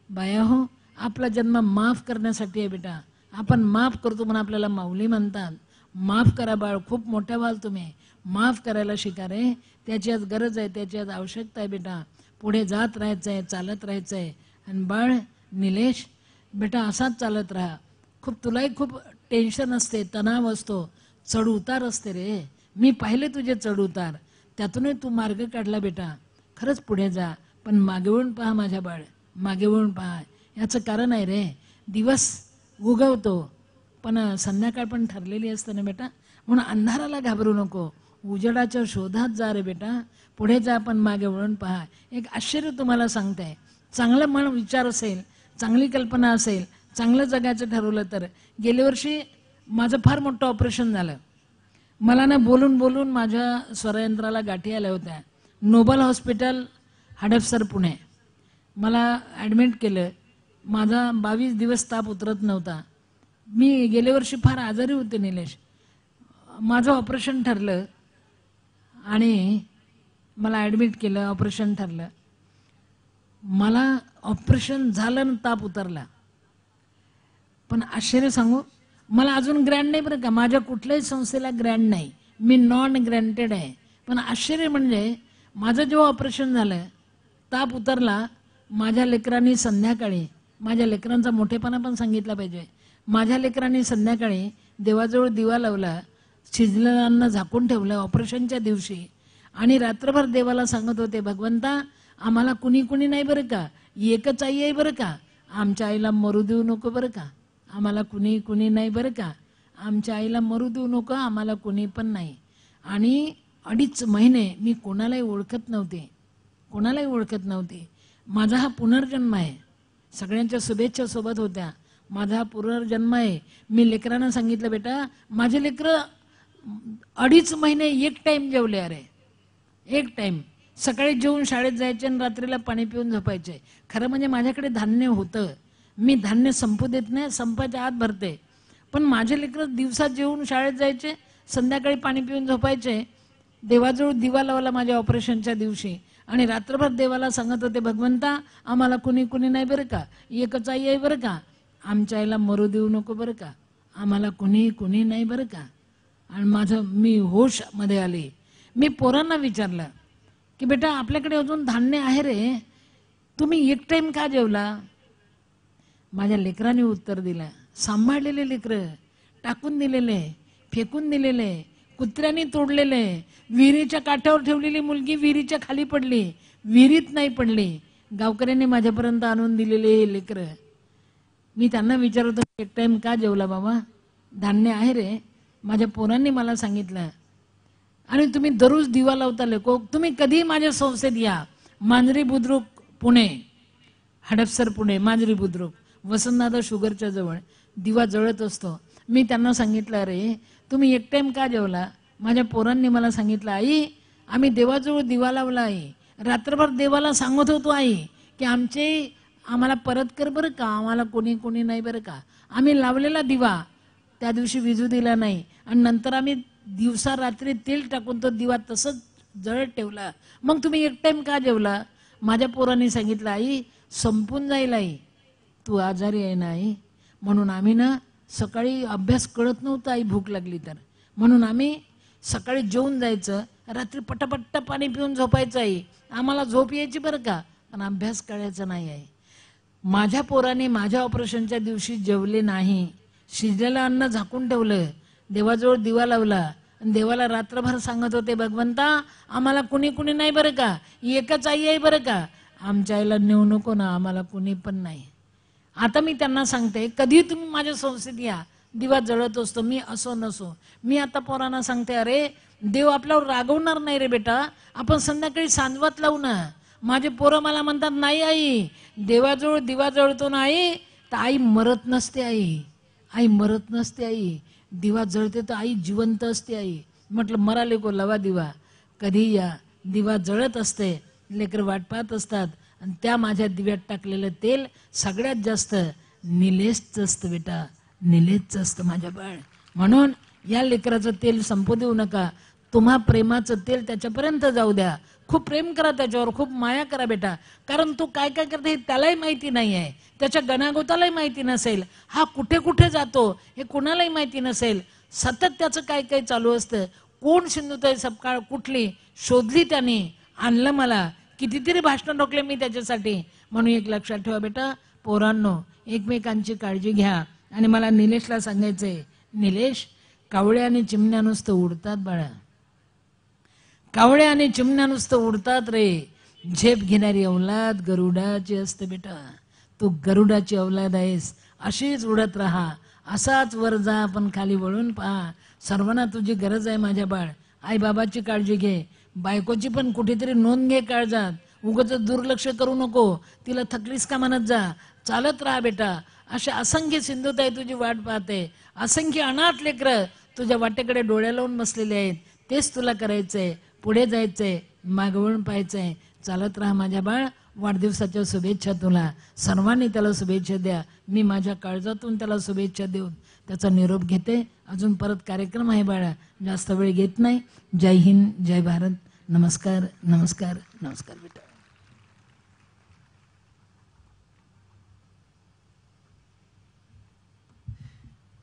बाया हो, आपला जन्म माफ करण्यासाठी आहे बेटा. आपण माफ करतो म्हणून आपल्याला माऊली म्हणतात. माफ करा बाळ, खूप मोठ्या व्हाल तुम्ही. माफ करायला शिका रे. त्याची आज गरज आहे, त्याची आज आवश्यकता आहे बेटा. पुढे जात राहायचं आहे, चालत राहायचं आहे. आणि बाळ निलेश बेटा, असाच चालत राहा. तुलाही खूप टेन्शन असते, तणाव असतो, चढ उतार असते रे. मी पाहिले तुझे चढ उतार, त्यातूनही तू मार्ग काढला बेटा. खरंच पुढे जा, पण मागे वळून पहा माझ्या बाळ, मागे वळून पहा. याचं कारण आहे रे, दिवस उगवतो पण संध्याकाळ पण ठरलेली असते ना बेटा. म्हणून अंधाराला घाबरू नको, उजेडाच्या शोधात जा रे बेटा. पुढे जा, पण मागे वळून पहा. एक आश्चर्य तुम्हाला सांगताय, चांगलं मन विचार असेल, चांगली कल्पना असेल, चांगलं जगायचं ठरवलं तर. गेल्या वर्षी माझं फार मोठं ऑपरेशन झालं. मला ना बोलून बोलून माझ्या स्वरयंत्राला गाठी आल्या होत्या. Noble hospital, Hadapsar, Pune. मला ॲडमिट केलं. माझा 22 दिवस ताप उतरत नव्हता. मी गेल्या वर्षी फार आजारी होते निलेश. माझं ऑपरेशन ठरलं आणि मला ॲडमिट केलं, ऑपरेशन ठरलं. मला ऑपरेशन झालं आणि ताप उतरला. पण आश्चर्य सांगू, मला अजून ग्रँड नाही बरं का, माझ्या कुठल्याही संस्थेला ग्रँड नाही, मी नॉन ग्रँटेड आहे. पण आश्चर्य म्हणजे माझं जेव्हा ऑपरेशन झालं, ताप उतरला, माझ्या लेकरांनी संध्याकाळी, माझ्या लेकरांचा मोठेपणा पण सांगितला पाहिजे, माझ्या लेकरांनी संध्याकाळी देवाजवळ दिवा लावला, शिजलेलं अन्न झाकून ठेवलं ऑपरेशनच्या दिवशी. आणि रात्रभर देवाला सांगत होते, भगवंता आम्हाला कुणी कुणी नाही बरं का, एकच आई आहे बरं का, आमच्या आईला मरू देऊ नको बरं का, आम्हाला कुणी कुणी नाही बरं का, आमच्या आईला मरू देऊ नको, आम्हाला कुणी पण नाही. आणि 2.5 महिने मी कोणालाही ओळखत नव्हते, कोणालाही ओळखत नव्हते. माझा हा पुनर्जन्म आहे. सगळ्यांच्या शुभेच्छा सोबत होत्या. माझा पुनर्जन्म आहे. मी लेकरांना सांगितलं बेटा माझे लेकरं 2.5 महिने एक टाइम जेवले. अरे एक टाइम सकाळी जेवून शाळेत जायचे आणि रात्रीला पाणी पिऊन झोपायचे. खरं म्हणजे माझ्याकडे धान्य होतं, मी धान्य संपू देत नाही, संपायच्या आत भरते. पण माझे लेकरं दिवसा जेवून शाळेत जायचे, संध्याकाळी पाणी पिऊन झोपायचे. देवाजवळ दिवा लावला माझ्या ऑपरेशनच्या दिवशी आणि रात्रभर देवाला सांगत होते, भगवंता आम्हाला कुणी कुणी नाही बरं का, एकच आई आहे बरं का, आमच्या आईला मरू देऊ नको बरं का, आम्हाला कुणी कुणी नाही बरं का. आणि मी होश मध्ये आले. मी पोरांना विचारलं की बेटा आपल्याकडे अजून धान्य आहे रे, तुम्ही एक टाइम का जेवला. माझ्या लेकरांनी उत्तर दिलं, सांभाळलेले लेकरं, टाकून दिलेले, फेकून दिलेले, कुत्र्यांनी तोडलेले, विहिरीच्या काठावर ठेवलेली मुलगी विहिरीच्या खाली पडली, विहिरीत नाही पडली, गावकऱ्यांनी माझ्यापर्यंत आणून दिलेले हे लेकरं. मी त्यांना विचारतो एक टाइम का जेवला बाबा, धान्य आहे रे. माझ्या पोरांनी मला सांगितलं. आणि तुम्ही दररोज दिवा लावता लोक, तुम्ही कधी माझ्या संस्थेत या, मांजरी बुद्रुक पुणे, हडपसर पुणे, मांजरी बुद्रुक, वसंतदादा शुगरच्या जवळ दिवा जळत असतो. मी त्यांना सांगितलं अरे तुम्ही एक टाइम का जेवला. माझ्या पोरांनी मला सांगितलं आई आम्ही देवाजवळ दिवा लावला आहे, रात्रभर देवाला सांगत होतो आई की आम्हाला परत कर बरं का, आम्हाला कोणी कोणी नाही बरं का. आम्ही लावलेला दिवा त्या दिवशी विजू दिला नाही आणि नंतर आम्ही दिवसा रात्री तेल टाकून तो दिवा तसंच जळत ठेवला. मग तुम्ही एक टाइम का जेवला. माझ्या पोरांनी सांगितलं आई संपून जाईल आई, तू आजारी आहे ना आई, म्हणून आम्ही ना सकाळी अभ्यास कळत नव्हता आई, भूक लागली तर, म्हणून आम्ही सकाळी जेवून जायचं, रात्री पटापट्ट पाणी पिऊन झोपायचं आई, आम्हाला झोप यायची बरं का, पण अभ्यास कळायचा नाही आहे. माझ्या पोराने माझ्या ऑपरेशनच्या दिवशी जेवले नाही, शिजलेलं अन्न झाकून ठेवलं, देवाजवळ दिवा लावला आणि देवाला रात्रभर सांगत होते भगवंता आम्हाला कुणी कुणी नाही बरं का, एकच आई आहे बरं का, आमच्या आईला नेऊ नको ना, आम्हाला कुणी पण नाही. आता मी त्यांना सांगते कधी तुम्ही माझ्या संस्थेत या, दिवा जळत असतो, मी असो नसो. मी आता पोरांना सांगते अरे देव आपल्यावर रागवणार नाही रे बेटा, आपण संध्याकाळी सांजवात लावू ना. माझे पोरं मला म्हणतात नाही आई देवाजवळ दिवा जळतो ना आई, तर आई मरत नसते आई, आई मरत नसते आई, दिवा जळते तर आई जिवंत असते आई. म्हटलं मराले को लवा दिवा, कधी या, दिवा जळत असते, लेकर वाट पाहत असतात आणि त्या माझ्या दिव्यात टाकलेलं तेल सगळ्यात जास्त निलेशचं असतं बेटा, निलेशचं असतं माझ्या बाळ. म्हणून या लेकराचं तेल संपू देऊ नका, तुम्हा प्रेमाचं तेल त्याच्यापर्यंत जाऊ द्या. खूप प्रेम करा त्याच्यावर, खूप माया करा बेटा, कारण तो काय काय करते हे त्यालाही माहिती नाही आहे, त्याच्या गणागोतालाही माहिती नसेल, हा कुठे कुठे जातो हे कुणालाही माहिती नसेल, सतत त्याचं काय काय चालू असतं. कोण सिंधुताई सपकाळ कुठली शोधली त्याने, आणलं मला, कितीतरी भाषणं ठोकले मी त्याच्यासाठी. म्हणून एक लक्षात ठेवा बेटा पोरांनो, एकमेकांची काळजी घ्या. आणि मला निलेशला सांगायचंय, निलेश कावळे आणि चिमण्या नुसतं उडतात बाळा, कावळे आणि चिमण्या नुसतं उडतात रे, झेप घेणारी अवलाद गरुडाची असते बेटा, तू गरुडाची अवलाद आहेस, अशीच उडत राहा, असाच वर जा पण खाली वळून पहा. सर्वांना तुझी गरज आहे माझ्या बाळ, आई बाबाची काळजी घे, बायकोची पण कुठेतरी नोंद घे काळजात, उगाच दुर्लक्ष करू नको, तिला थकलीस का म्हणत जा, चालत राहा बेटा. अशा असंख्य सिंधुताई तुझी वाट पाहते, असंख्य अनाथ लेकरं तुझ्या वाटेकडे डोळ्या लावून बसलेले आहेत, तेच तुला करायचंय, पुढे जायचंय, मागवून पाहायचंय, चालत राहा माझ्या बाळ. वाढदिवसाच्या शुभेच्छा तुला, सर्वांनी त्याला शुभेच्छा द्या. मी माझ्या काळजातून त्याला शुभेच्छा देऊन त्याचा निरोप घेते. अजून परत कार्यक्रम आहे बाळा, जास्त वेळ घेत नाही. जय हिंद, जय भारत, नमस्कार नमस्कार नमस्कार बेटा.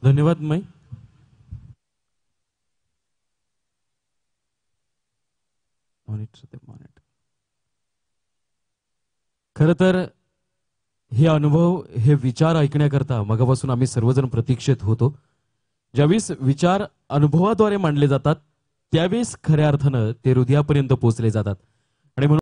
धन्यवाद माई. खर तर हे अनुभव, हे विचार ऐकण्याकरता मगापासून आम्ही सर्वजण प्रतीक्षेत होतो. ज्यावेळेस विचार अनुभवाद्वारे मांडले जातात त्यावेळेस खऱ्या अर्थानं ते हृदयापर्यंत पोहोचले जातात.